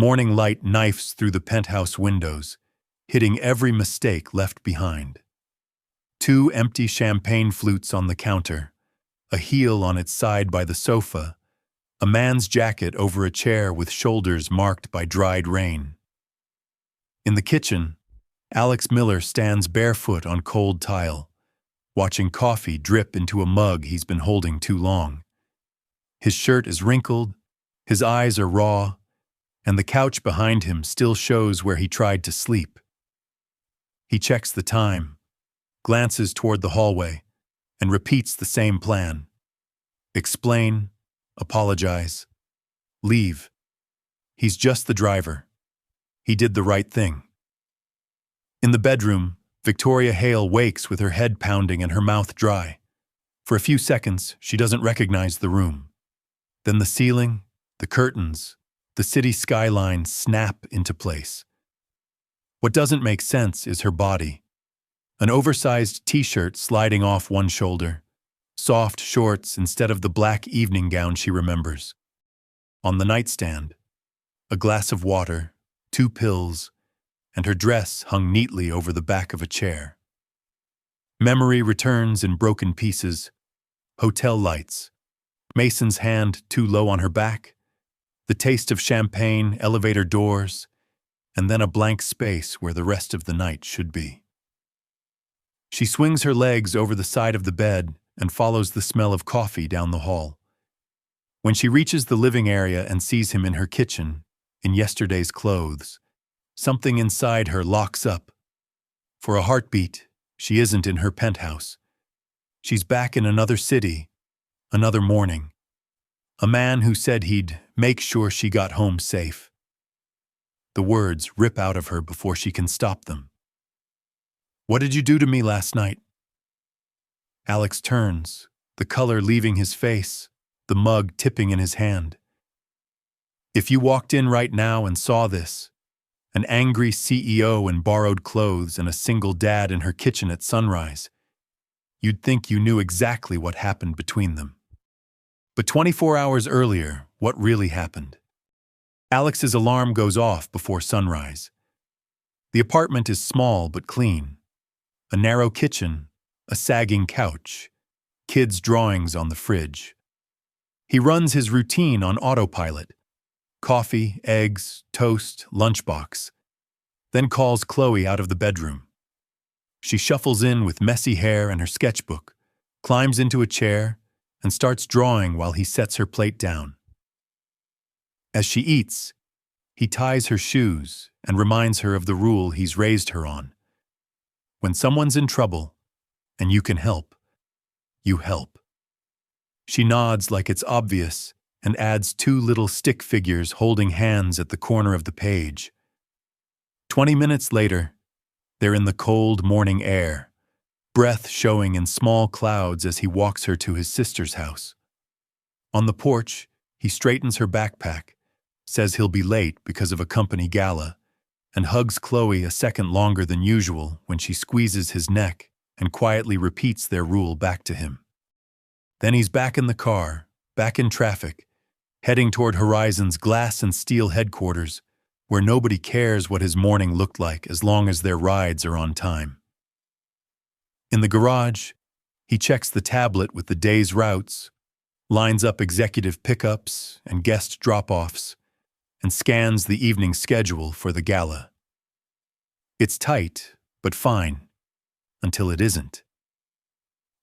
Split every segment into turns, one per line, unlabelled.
Morning light knifes through the penthouse windows, hitting every mistake left behind. 2 empty champagne flutes on the counter, a heel on its side by the sofa, a man's jacket over a chair with shoulders marked by dried rain. In the kitchen, Alex Miller stands barefoot on cold tile, watching coffee drip into a mug he's been holding too long. His shirt is wrinkled, his eyes are raw, and the couch behind him still shows where he tried to sleep. He checks the time, glances toward the hallway, and repeats the same plan. Explain, apologize, leave. He's just the driver. He did the right thing. In the bedroom, Victoria Hale wakes with her head pounding and her mouth dry. For a few seconds, she doesn't recognize the room. Then the ceiling, the curtains, the city skyline snap into place. What doesn't make sense is her body. An oversized t-shirt sliding off one shoulder, soft shorts instead of the black evening gown she remembers. On the nightstand, a glass of water, 2 pills, and her dress hung neatly over the back of a chair. Memory returns in broken pieces, hotel lights, Mason's hand too low on her back, the taste of champagne, elevator doors, and then a blank space where the rest of the night should be. She swings her legs over the side of the bed and follows the smell of coffee down the hall. When she reaches the living area and sees him in her kitchen, in yesterday's clothes, something inside her locks up. For a heartbeat, she isn't in her penthouse. She's back in another city, another morning. A man who said he'd make sure she got home safe. The words rip out of her before she can stop them. "What did you do to me last night?" Alex turns, the color leaving his face, the mug tipping in his hand. If you walked in right now and saw this, an angry CEO in borrowed clothes and a single dad in her kitchen at sunrise, you'd think you knew exactly what happened between them. But 24 hours earlier, what really happened? Alex's alarm goes off before sunrise. The apartment is small but clean. A narrow kitchen, a sagging couch, kids' drawings on the fridge. He runs his routine on autopilot. Coffee, eggs, toast, lunchbox. Then calls Chloe out of the bedroom. She shuffles in with messy hair and her sketchbook, climbs into a chair, and starts drawing while he sets her plate down. As she eats, he ties her shoes and reminds her of the rule he's raised her on. When someone's in trouble, and you can help, you help. She nods like it's obvious and adds 2 little stick figures holding hands at the corner of the page. 20 minutes later, they're in the cold morning air, breath showing in small clouds as he walks her to his sister's house. On the porch, he straightens her backpack, says he'll be late because of a company gala, and hugs Chloe a second longer than usual when she squeezes his neck and quietly repeats their rule back to him. Then he's back in the car, back in traffic, heading toward Horizon's glass and steel headquarters, where nobody cares what his morning looked like as long as their rides are on time. In the garage, he checks the tablet with the day's routes, lines up executive pickups and guest drop-offs, and scans the evening schedule for the gala. It's tight, but fine, until it isn't.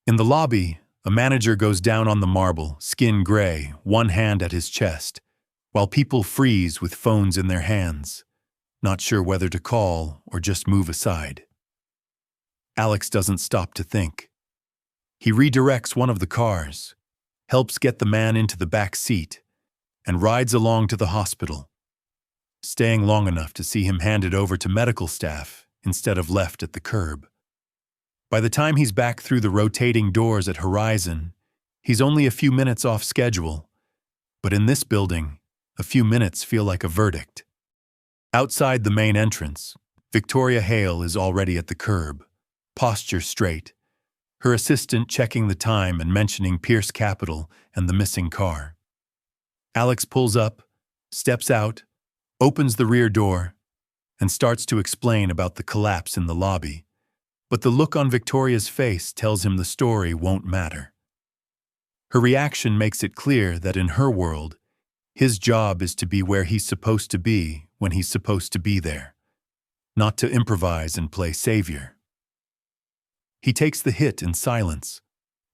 In the lobby, a manager goes down on the marble, skin gray, one hand at his chest, while people freeze with phones in their hands, not sure whether to call or just move aside. Alex doesn't stop to think. He redirects one of the cars, helps get the man into the back seat, and rides along to the hospital, staying long enough to see him handed over to medical staff instead of left at the curb. By the time he's back through the rotating doors at Horizon, he's only a few minutes off schedule, but in this building, a few minutes feel like a verdict. Outside the main entrance, Victoria Hale is already at the curb, posture straight, her assistant checking the time and mentioning Pierce Capital and the missing car. Alex pulls up, steps out, opens the rear door, and starts to explain about the collapse in the lobby. But the look on Victoria's face tells him the story won't matter. Her reaction makes it clear that in her world, his job is to be where he's supposed to be when he's supposed to be there, not to improvise and play savior. He takes the hit in silence,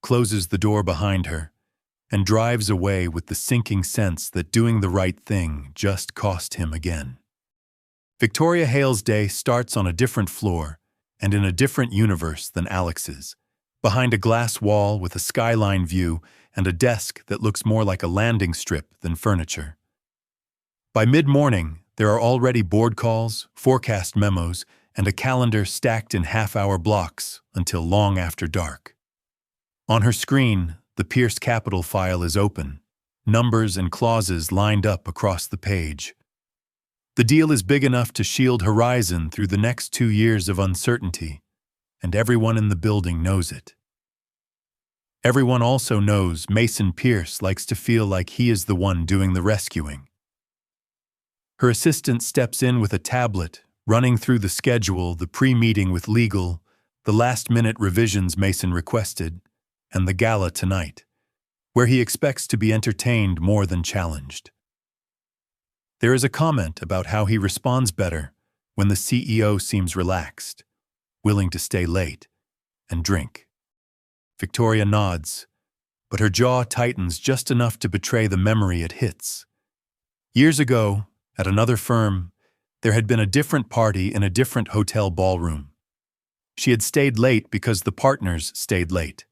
closes the door behind her, and drives away with the sinking sense that doing the right thing just cost him again. Victoria Hale's day starts on a different floor and in a different universe than Alex's, behind a glass wall with a skyline view and a desk that looks more like a landing strip than furniture. By mid-morning, there are already board calls, forecast memos, and a calendar stacked in half-hour blocks until long after dark. On her screen, the Pierce Capital file is open, numbers and clauses lined up across the page. The deal is big enough to shield Horizon through the next 2 years of uncertainty, and everyone in the building knows it. Everyone also knows Mason Pierce likes to feel like he is the one doing the rescuing. Her assistant steps in with a tablet, running through the schedule, the pre-meeting with legal, the last-minute revisions Mason requested, and the gala tonight, where he expects to be entertained more than challenged. There is a comment about how he responds better when the CEO seems relaxed, willing to stay late, and drink. Victoria nods, but her jaw tightens just enough to betray the memory it hits. Years ago, at another firm, there had been a different party in a different hotel ballroom. She had stayed late because the partners stayed late.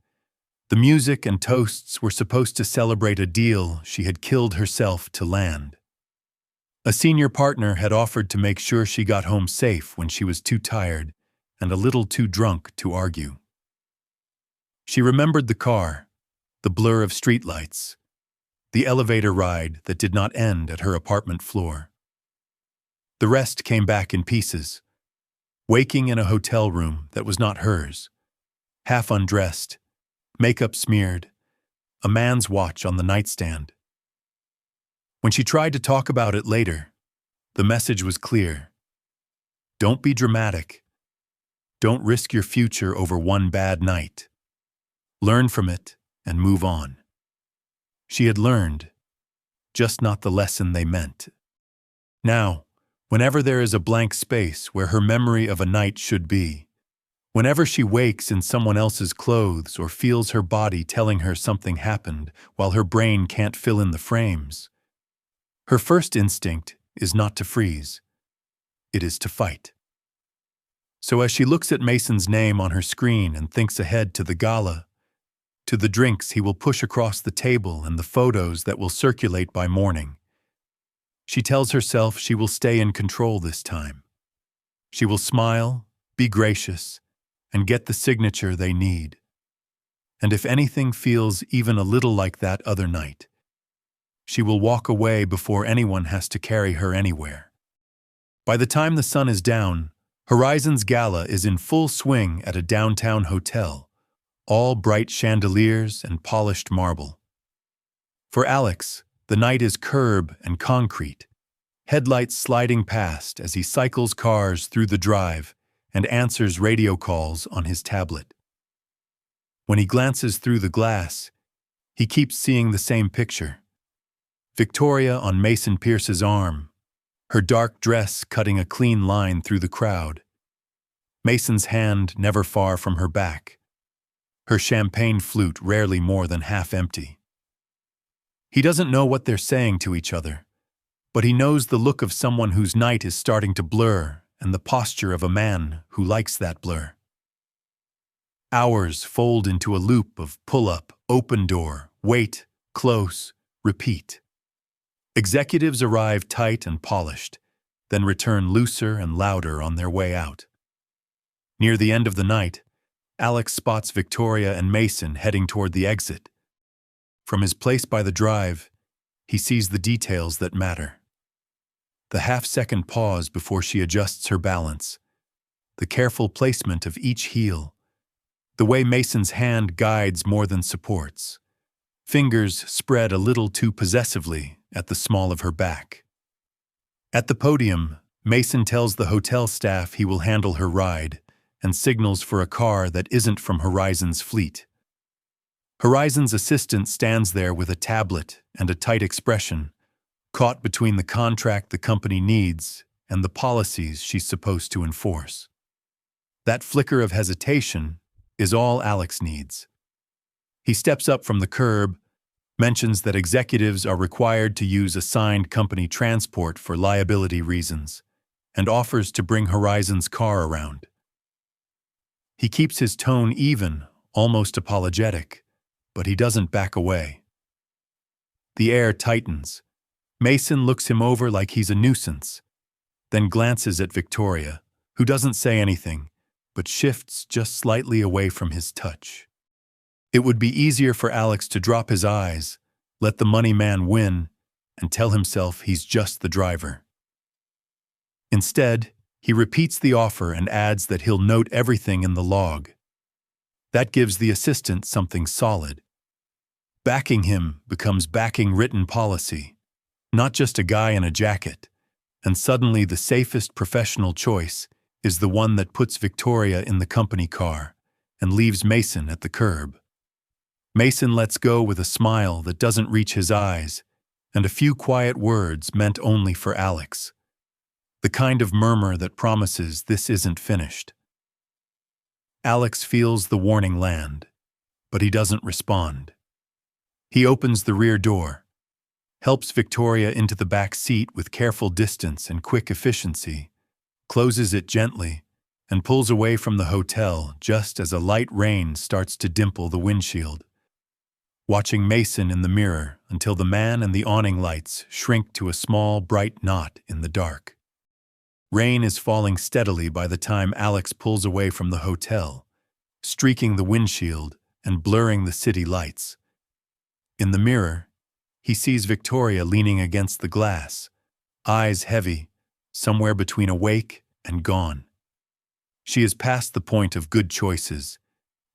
The music and toasts were supposed to celebrate a deal she had killed herself to land. A senior partner had offered to make sure she got home safe when she was too tired and a little too drunk to argue. She remembered the car, the blur of streetlights, the elevator ride that did not end at her apartment floor. The rest came back in pieces, waking in a hotel room that was not hers, half undressed, makeup smeared, a man's watch on the nightstand. When she tried to talk about it later, the message was clear. Don't be dramatic. Don't risk your future over one bad night. Learn from it and move on. She had learned, just not the lesson they meant. Now, whenever there is a blank space where her memory of a night should be, whenever she wakes in someone else's clothes or feels her body telling her something happened while her brain can't fill in the frames, her first instinct is not to freeze. It is to fight. So as she looks at Mason's name on her screen and thinks ahead to the gala, to the drinks he will push across the table and the photos that will circulate by morning, she tells herself she will stay in control this time. She will smile, be gracious, and get the signature they need. And if anything feels even a little like that other night, she will walk away before anyone has to carry her anywhere. By the time the sun is down, Horizon's gala is in full swing at a downtown hotel, all bright chandeliers and polished marble. For Alex, the night is curb and concrete, headlights sliding past as he cycles cars through the drive and answers radio calls on his tablet. When he glances through the glass, he keeps seeing the same picture. Victoria on Mason Pierce's arm, her dark dress cutting a clean line through the crowd. Mason's hand never far from her back, her champagne flute rarely more than half empty. He doesn't know what they're saying to each other, but he knows the look of someone whose night is starting to blur and the posture of a man who likes that blur. Hours fold into a loop of pull-up, open door, wait, close, repeat. Executives arrive tight and polished, then return looser and louder on their way out. Near the end of the night, Alex spots Victoria and Mason heading toward the exit. From his place by the drive, he sees the details that matter. The half-second pause before she adjusts her balance, the careful placement of each heel, the way Mason's hand guides more than supports, fingers spread a little too possessively at the small of her back. At the podium, Mason tells the hotel staff he will handle her ride and signals for a car that isn't from Horizon's fleet. Horizon's assistant stands there with a tablet and a tight expression, caught between the contract the company needs and the policies she's supposed to enforce. That flicker of hesitation is all Alex needs. He steps up from the curb, mentions that executives are required to use assigned company transport for liability reasons, and offers to bring Horizon's car around. He keeps his tone even, almost apologetic, but he doesn't back away. The air tightens. Mason looks him over like he's a nuisance, then glances at Victoria, who doesn't say anything, but shifts just slightly away from his touch. It would be easier for Alex to drop his eyes, let the money man win, and tell himself he's just the driver. Instead, he repeats the offer and adds that he'll note everything in the log. That gives the assistant something solid. Backing him becomes backing written policy, not just a guy in a jacket, and suddenly the safest professional choice is the one that puts Victoria in the company car and leaves Mason at the curb. Mason lets go with a smile that doesn't reach his eyes, and a few quiet words meant only for Alex. The kind of murmur that promises this isn't finished. Alex feels the warning land, but he doesn't respond. He opens the rear door, helps Victoria into the back seat with careful distance and quick efficiency, closes it gently, and pulls away from the hotel just as a light rain starts to dimple the windshield, watching Mason in the mirror until the man and the awning lights shrink to a small, bright knot in the dark. Rain is falling steadily by the time Alex pulls away from the hotel, streaking the windshield and blurring the city lights. In the mirror, he sees Victoria leaning against the glass, eyes heavy, somewhere between awake and gone. She is past the point of good choices,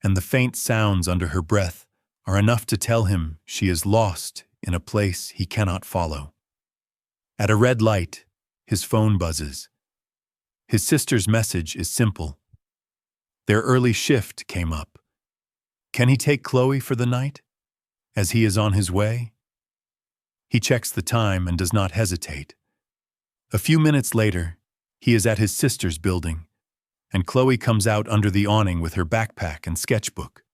and the faint sounds under her breath are enough to tell him she is lost in a place he cannot follow. At a red light, his phone buzzes. His sister's message is simple. Their early shift came up. Can he take Chloe for the night, as he is on his way? He checks the time and does not hesitate. A few minutes later, he is at his sister's building, and Chloe comes out under the awning with her backpack and sketchbook.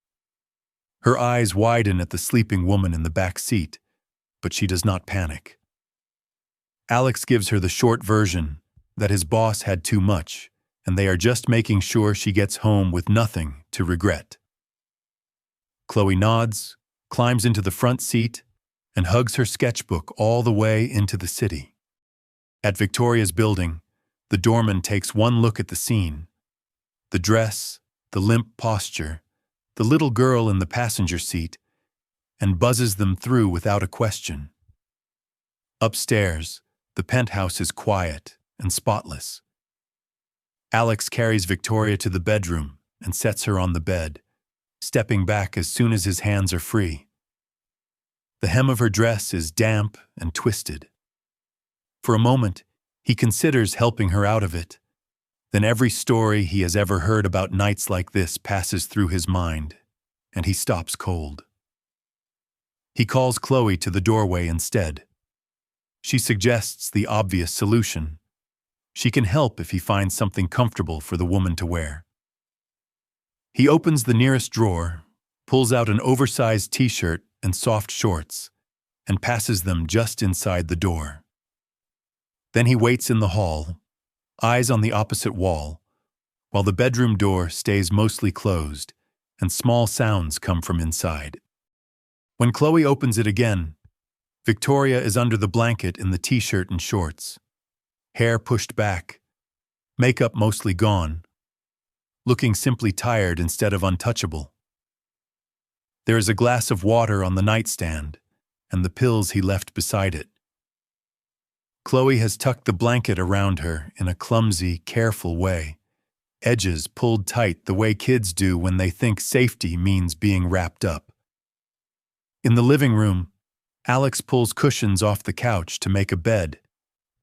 Her eyes widen at the sleeping woman in the back seat, but she does not panic. Alex gives her the short version that his boss had too much, and they are just making sure she gets home with nothing to regret. Chloe nods, climbs into the front seat, and hugs her sketchbook all the way into the city. At Victoria's building, the doorman takes one look at the scene. The dress, the limp posture, the little girl in the passenger seat, and buzzes them through without a question. Upstairs, the penthouse is quiet and spotless. Alex carries Victoria to the bedroom and sets her on the bed, stepping back as soon as his hands are free. The hem of her dress is damp and twisted. For a moment, he considers helping her out of it. Then every story he has ever heard about nights like this passes through his mind, and he stops cold. He calls Chloe to the doorway instead. She suggests the obvious solution. She can help if he finds something comfortable for the woman to wear. He opens the nearest drawer, pulls out an oversized t-shirt and soft shorts, and passes them just inside the door. Then he waits in the hall, eyes on the opposite wall, while the bedroom door stays mostly closed and small sounds come from inside. When Chloe opens it again, Victoria is under the blanket in the t-shirt and shorts, hair pushed back, makeup mostly gone, looking simply tired instead of untouchable. There is a glass of water on the nightstand and the pills he left beside it. Chloe has tucked the blanket around her in a clumsy, careful way, edges pulled tight the way kids do when they think safety means being wrapped up. In the living room, Alex pulls cushions off the couch to make a bed,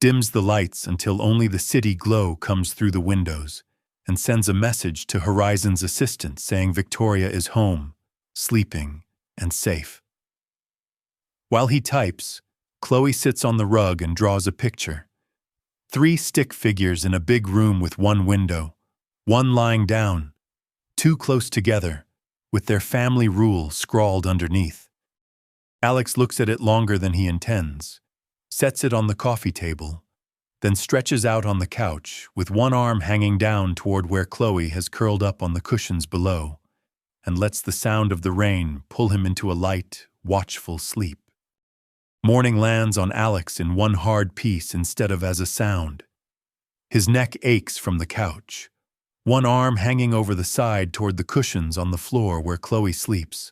dims the lights until only the city glow comes through the windows, and sends a message to Horizon's assistant saying Victoria is home, sleeping, and safe. While he types, Chloe sits on the rug and draws a picture. 3 stick figures in a big room with one window, one lying down, 2 close together, with their family rule scrawled underneath. Alex looks at it longer than he intends, sets it on the coffee table, then stretches out on the couch with one arm hanging down toward where Chloe has curled up on the cushions below, and lets the sound of the rain pull him into a light, watchful sleep. Morning lands on Alex in one hard piece instead of as a sound. His neck aches from the couch, one arm hanging over the side toward the cushions on the floor where Chloe sleeps,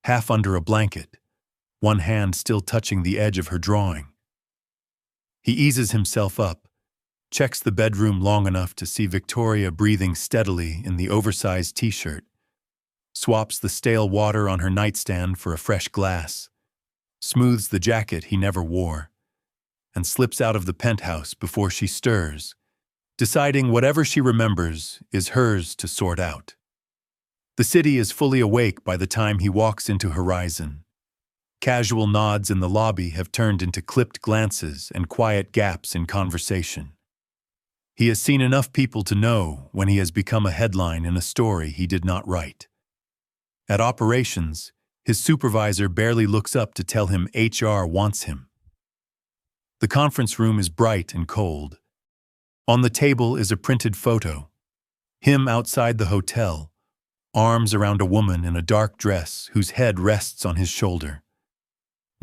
half under a blanket, one hand still touching the edge of her drawing. He eases himself up, checks the bedroom long enough to see Victoria breathing steadily in the oversized t-shirt, swaps the stale water on her nightstand for a fresh glass, smooths the jacket he never wore, and slips out of the penthouse before she stirs, deciding whatever she remembers is hers to sort out. The city is fully awake by the time he walks into Horizon. Casual nods in the lobby have turned into clipped glances and quiet gaps in conversation. He has seen enough people to know when he has become a headline in a story he did not write. At operations, his supervisor barely looks up to tell him HR wants him. The conference room is bright and cold. On the table is a printed photo. Him outside the hotel, arms around a woman in a dark dress whose head rests on his shoulder.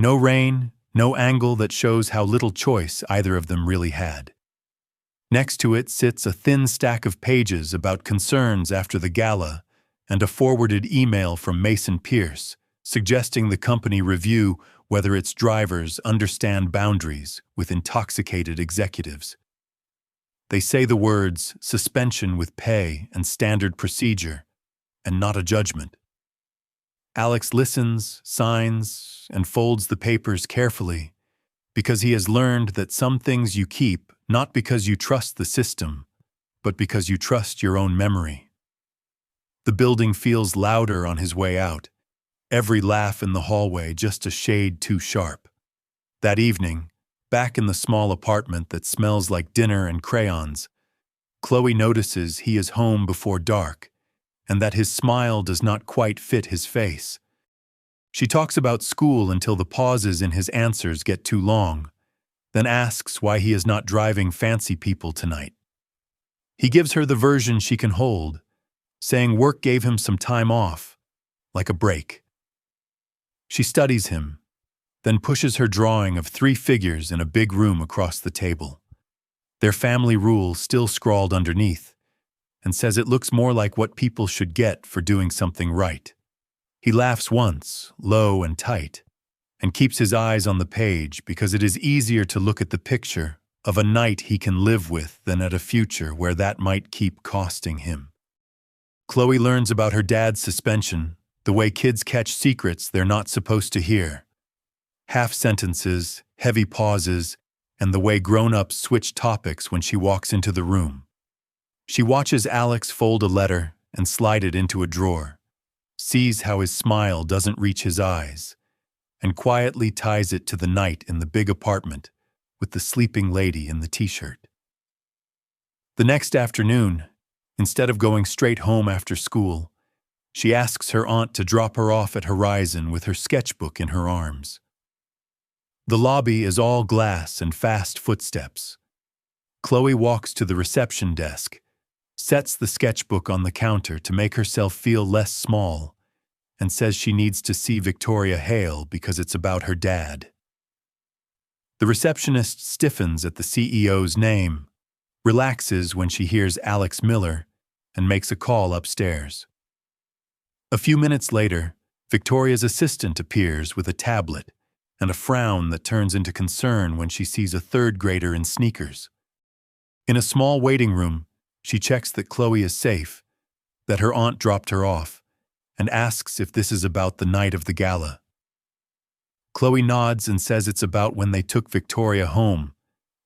No rain, no angle that shows how little choice either of them really had. Next to it sits a thin stack of pages about concerns after the gala and a forwarded email from Mason Pierce suggesting the company review whether its drivers understand boundaries with intoxicated executives. They say the words suspension with pay and standard procedure, and not a judgment. Alex listens, signs, and folds the papers carefully because he has learned that some things you keep not because you trust the system, but because you trust your own memory. The building feels louder on his way out, every laugh in the hallway just a shade too sharp. That evening, back in the small apartment that smells like dinner and crayons, Chloe notices he is home before dark and that his smile does not quite fit his face. She talks about school until the pauses in his answers get too long, then asks why he is not driving fancy people tonight. He gives her the version she can hold, saying work gave him some time off, like a break. She studies him, then pushes her drawing of 3 figures in a big room across the table, their family rule still scrawled underneath, and says it looks more like what people should get for doing something right. He laughs once, low and tight, and keeps his eyes on the page because it is easier to look at the picture of a night he can live with than at a future where that might keep costing him. Chloe learns about her dad's suspension, the way kids catch secrets they're not supposed to hear. Half sentences, heavy pauses, and the way grown-ups switch topics when she walks into the room. She watches Alex fold a letter and slide it into a drawer, sees how his smile doesn't reach his eyes, and quietly ties it to the night in the big apartment with the sleeping lady in the t-shirt. The next afternoon, instead of going straight home after school, she asks her aunt to drop her off at Horizon with her sketchbook in her arms. The lobby is all glass and fast footsteps. Chloe walks to the reception desk, sets the sketchbook on the counter to make herself feel less small, and says she needs to see Victoria Hale because it's about her dad. The receptionist stiffens at the CEO's name, relaxes when she hears Alex Miller, and makes a call upstairs. A few minutes later, Victoria's assistant appears with a tablet and a frown that turns into concern when she sees a 3rd grader in sneakers. In a small waiting room, she checks that Chloe is safe, that her aunt dropped her off, and asks if this is about the night of the gala. Chloe nods and says it's about when they took Victoria home,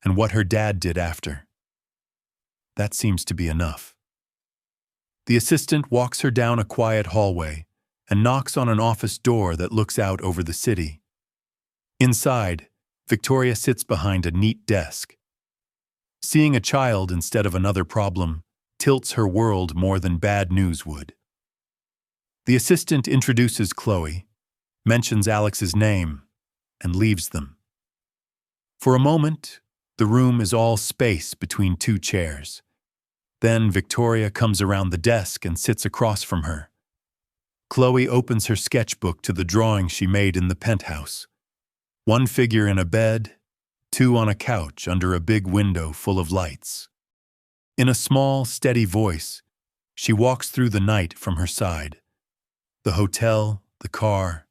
and what her dad did after. That seems to be enough. The assistant walks her down a quiet hallway and knocks on an office door that looks out over the city. Inside, Victoria sits behind a neat desk. Seeing a child instead of another problem tilts her world more than bad news would. The assistant introduces Chloe, mentions Alex's name, and leaves them. For a moment, the room is all space between two chairs. Then Victoria comes around the desk and sits across from her. Chloe opens her sketchbook to the drawing she made in the penthouse. One figure in a bed, two on a couch under a big window full of lights. In a small, steady voice, she walks through the night from her side. The hotel, the car,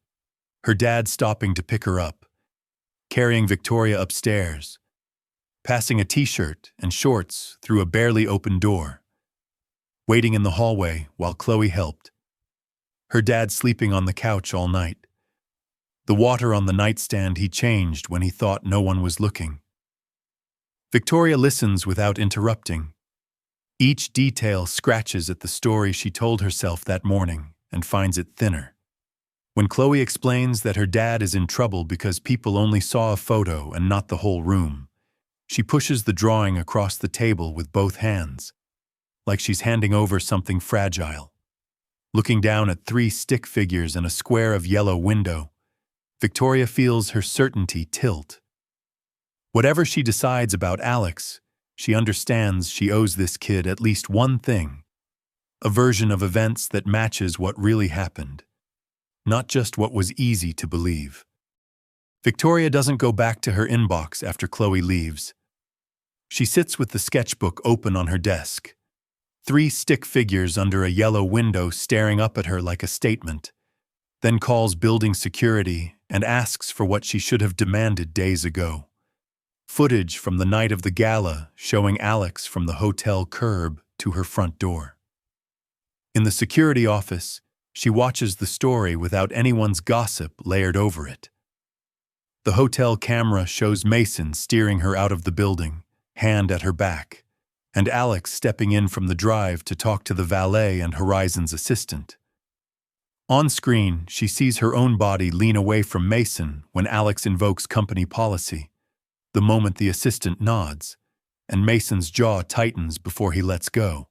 her dad stopping to pick her up, carrying Victoria upstairs, passing a t-shirt and shorts through a barely open door, waiting in the hallway while Chloe helped. Her dad sleeping on the couch all night. The water on the nightstand he changed when he thought no one was looking. Victoria listens without interrupting. Each detail scratches at the story she told herself that morning and finds it thinner. When Chloe explains that her dad is in trouble because people only saw a photo and not the whole room, she pushes the drawing across the table with both hands, like she's handing over something fragile. Looking down at 3 stick figures and a square of yellow window, Victoria feels her certainty tilt. Whatever she decides about Alex, she understands she owes this kid at least one thing: a version of events that matches what really happened, not just what was easy to believe. Victoria doesn't go back to her inbox after Chloe leaves. She sits with the sketchbook open on her desk, 3 stick figures under a yellow window staring up at her like a statement, then calls building security and asks for what she should have demanded days ago. Footage from the night of the gala showing Alex from the hotel curb to her front door. In the security office, she watches the story without anyone's gossip layered over it. The hotel camera shows Mason steering her out of the building, hand at her back, and Alex stepping in from the drive to talk to the valet and Horizon's assistant. On screen, she sees her own body lean away from Mason when Alex invokes company policy, the moment the assistant nods, and Mason's jaw tightens before he lets go.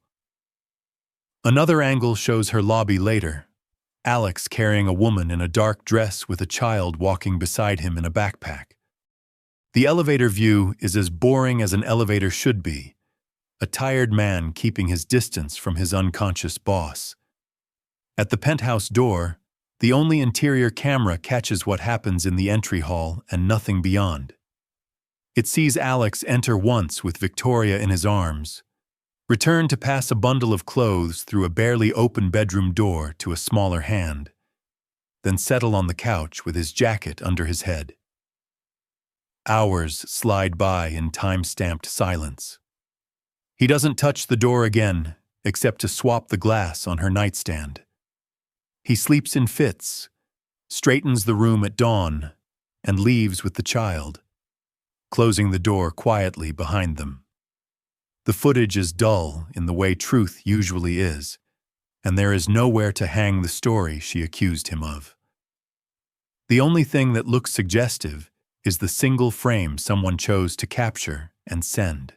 Another angle shows her lobby later, Alex carrying a woman in a dark dress with a child walking beside him in a backpack. The elevator view is as boring as an elevator should be, a tired man keeping his distance from his unconscious boss. At the penthouse door, the only interior camera catches what happens in the entry hall and nothing beyond. It sees Alex enter once with Victoria in his arms, return to pass a bundle of clothes through a barely open bedroom door to a smaller hand, then settle on the couch with his jacket under his head. Hours slide by in time-stamped silence. He doesn't touch the door again, except to swap the glass on her nightstand. He sleeps in fits, straightens the room at dawn, and leaves with the child, closing the door quietly behind them. The footage is dull in the way truth usually is, and there is nowhere to hang the story she accused him of. The only thing that looks suggestive is the single frame someone chose to capture and send.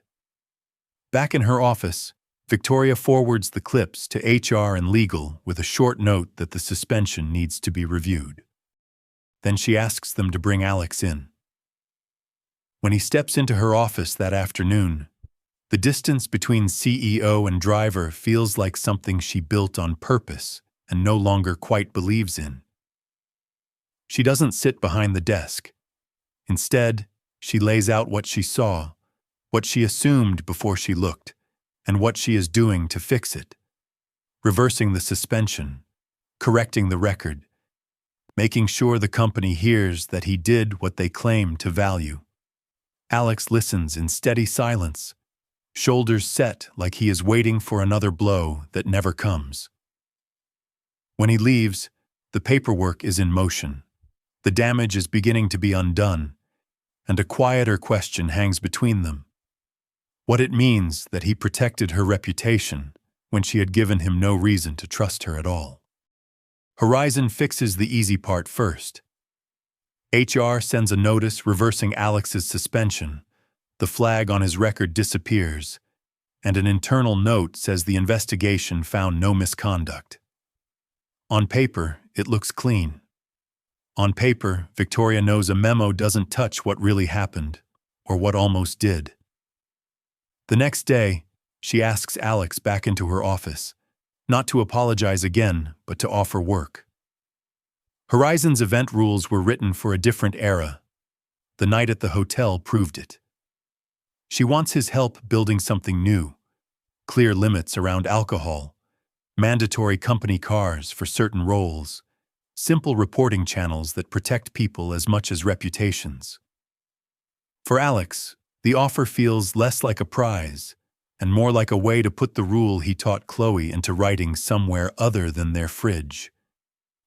Back in her office, Victoria forwards the clips to HR and legal with a short note that the suspension needs to be reviewed. Then she asks them to bring Alex in. When he steps into her office that afternoon, the distance between CEO and driver feels like something she built on purpose and no longer quite believes in. She doesn't sit behind the desk. Instead, she lays out what she saw, what she assumed before she looked, and what she is doing to fix it. Reversing the suspension, correcting the record, making sure the company hears that he did what they claim to value. Alex listens in steady silence, shoulders set like he is waiting for another blow that never comes. When he leaves, the paperwork is in motion. The damage is beginning to be undone, and a quieter question hangs between them. What it means that he protected her reputation when she had given him no reason to trust her at all. Horizon fixes the easy part first. HR sends a notice reversing Alex's suspension, the flag on his record disappears, and an internal note says the investigation found no misconduct. On paper, it looks clean. On paper, Victoria knows a memo doesn't touch what really happened, or what almost did. The next day, she asks Alex back into her office, not to apologize again, but to offer work. Horizon's event rules were written for a different era. The night at the hotel proved it. She wants his help building something new, clear limits around alcohol, mandatory company cars for certain roles, simple reporting channels that protect people as much as reputations. For Alex, the offer feels less like a prize and more like a way to put the rule he taught Chloe into writing somewhere other than their fridge.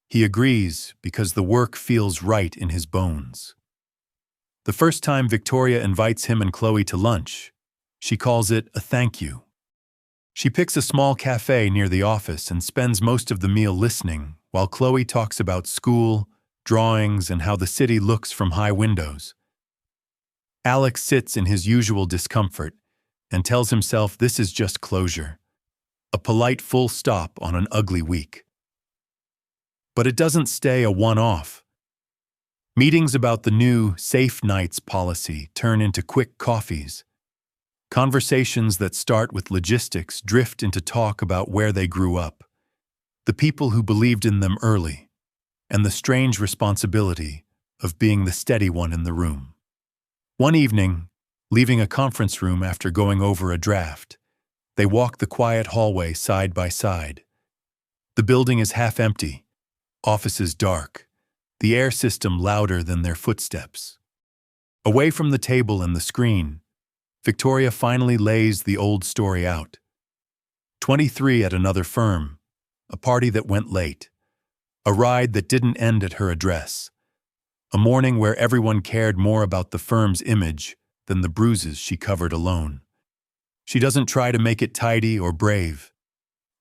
He agrees because the work feels right in his bones. The first time Victoria invites him and Chloe to lunch, she calls it a thank you. She picks a small cafe near the office and spends most of the meal listening while Chloe talks about school, drawings, and how the city looks from high windows. Alex sits in his usual discomfort and tells himself this is just closure, a polite full stop on an ugly week. But it doesn't stay a one-off. Meetings about the new Safe Nights policy turn into quick coffees. Conversations that start with logistics drift into talk about where they grew up, the people who believed in them early, and the strange responsibility of being the steady one in the room. One evening, leaving a conference room after going over a draft, they walk the quiet hallway side by side. The building is half empty, offices dark, the air system louder than their footsteps. Away from the table and the screen, Victoria finally lays the old story out. 23 at another firm, a party that went late, a ride that didn't end at her address, a morning where everyone cared more about the firm's image than the bruises she covered alone. She doesn't try to make it tidy or brave.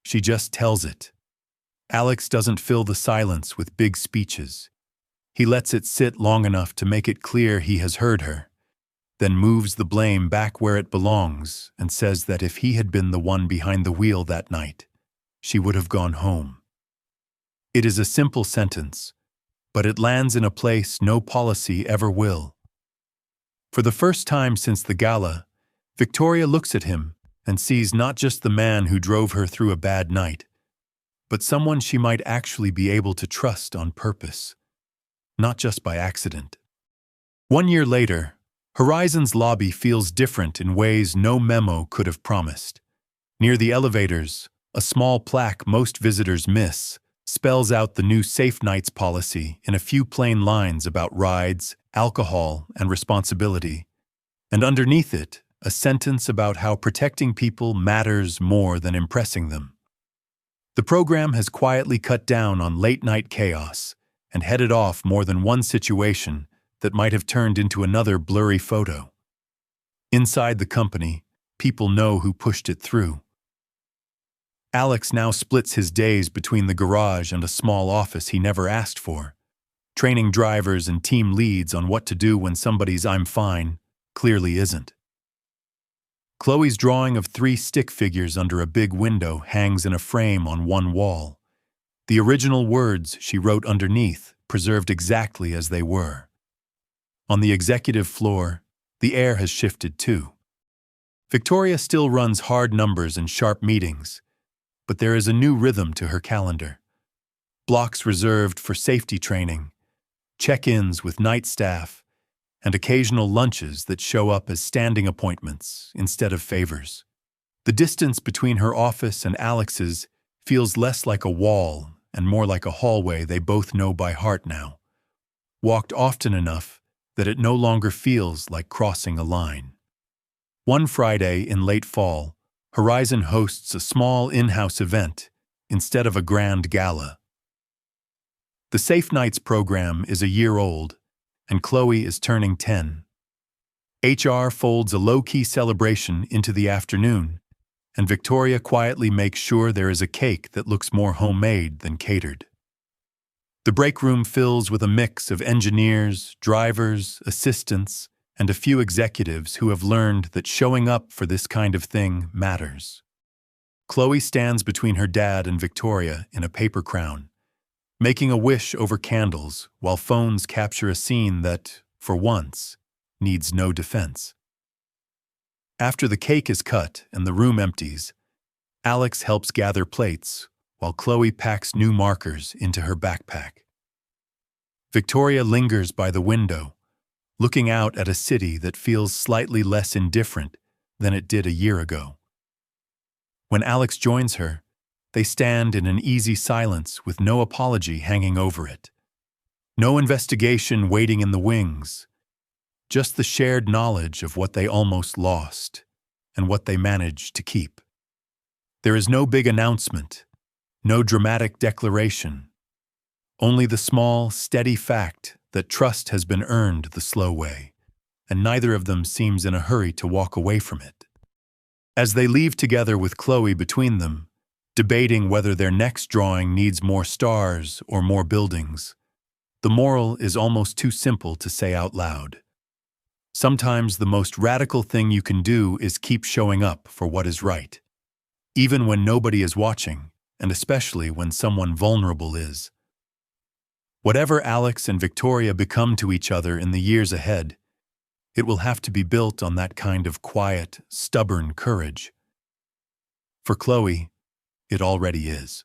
She just tells it. Alex doesn't fill the silence with big speeches. He lets it sit long enough to make it clear he has heard her, then moves the blame back where it belongs and says that if he had been the one behind the wheel that night, she would have gone home. It is a simple sentence, but it lands in a place no policy ever will. For the first time since the gala, Victoria looks at him and sees not just the man who drove her through a bad night, but someone she might actually be able to trust on purpose, not just by accident. 1 year later, Horizon's lobby feels different in ways no memo could have promised. Near the elevators, a small plaque most visitors miss spells out the new Safe Nights policy in a few plain lines about rides, alcohol, and responsibility. And underneath it, a sentence about how protecting people matters more than impressing them. The program has quietly cut down on late-night chaos and headed off more than one situation that might have turned into another blurry photo. Inside the company, people know who pushed it through. Alex now splits his days between the garage and a small office he never asked for, training drivers and team leads on what to do when somebody's "I'm fine" clearly isn't. Chloe's drawing of 3 stick figures under a big window hangs in a frame on one wall. The original words she wrote underneath preserved exactly as they were. On the executive floor, the air has shifted too. Victoria still runs hard numbers and sharp meetings, but there is a new rhythm to her calendar. Blocks reserved for safety training, check-ins with night staff, and occasional lunches that show up as standing appointments instead of favors. The distance between her office and Alex's feels less like a wall and more like a hallway they both know by heart now, walked often enough that it no longer feels like crossing a line. One Friday in late fall, Horizon hosts a small in-house event instead of a grand gala. The Safe Nights program is a year old, and Chloe is turning 10. HR folds a low-key celebration into the afternoon, and Victoria quietly makes sure there is a cake that looks more homemade than catered. The break room fills with a mix of engineers, drivers, assistants, and a few executives who have learned that showing up for this kind of thing matters. Chloe stands between her dad and Victoria in a paper crown, making a wish over candles while phones capture a scene that, for once, needs no defense. After the cake is cut and the room empties, Alex helps gather plates while Chloe packs new markers into her backpack. Victoria lingers by the window, looking out at a city that feels slightly less indifferent than it did a year ago. When Alex joins her, they stand in an easy silence with no apology hanging over it. No investigation waiting in the wings, just the shared knowledge of what they almost lost and what they managed to keep. There is no big announcement, no dramatic declaration, only the small, steady fact that trust has been earned the slow way, and neither of them seems in a hurry to walk away from it. As they leave together with Chloe between them, debating whether their next drawing needs more stars or more buildings, the moral is almost too simple to say out loud. Sometimes the most radical thing you can do is keep showing up for what is right, even when nobody is watching, and especially when someone vulnerable is. Whatever Alex and Victoria become to each other in the years ahead, it will have to be built on that kind of quiet, stubborn courage. For Chloe, it already is.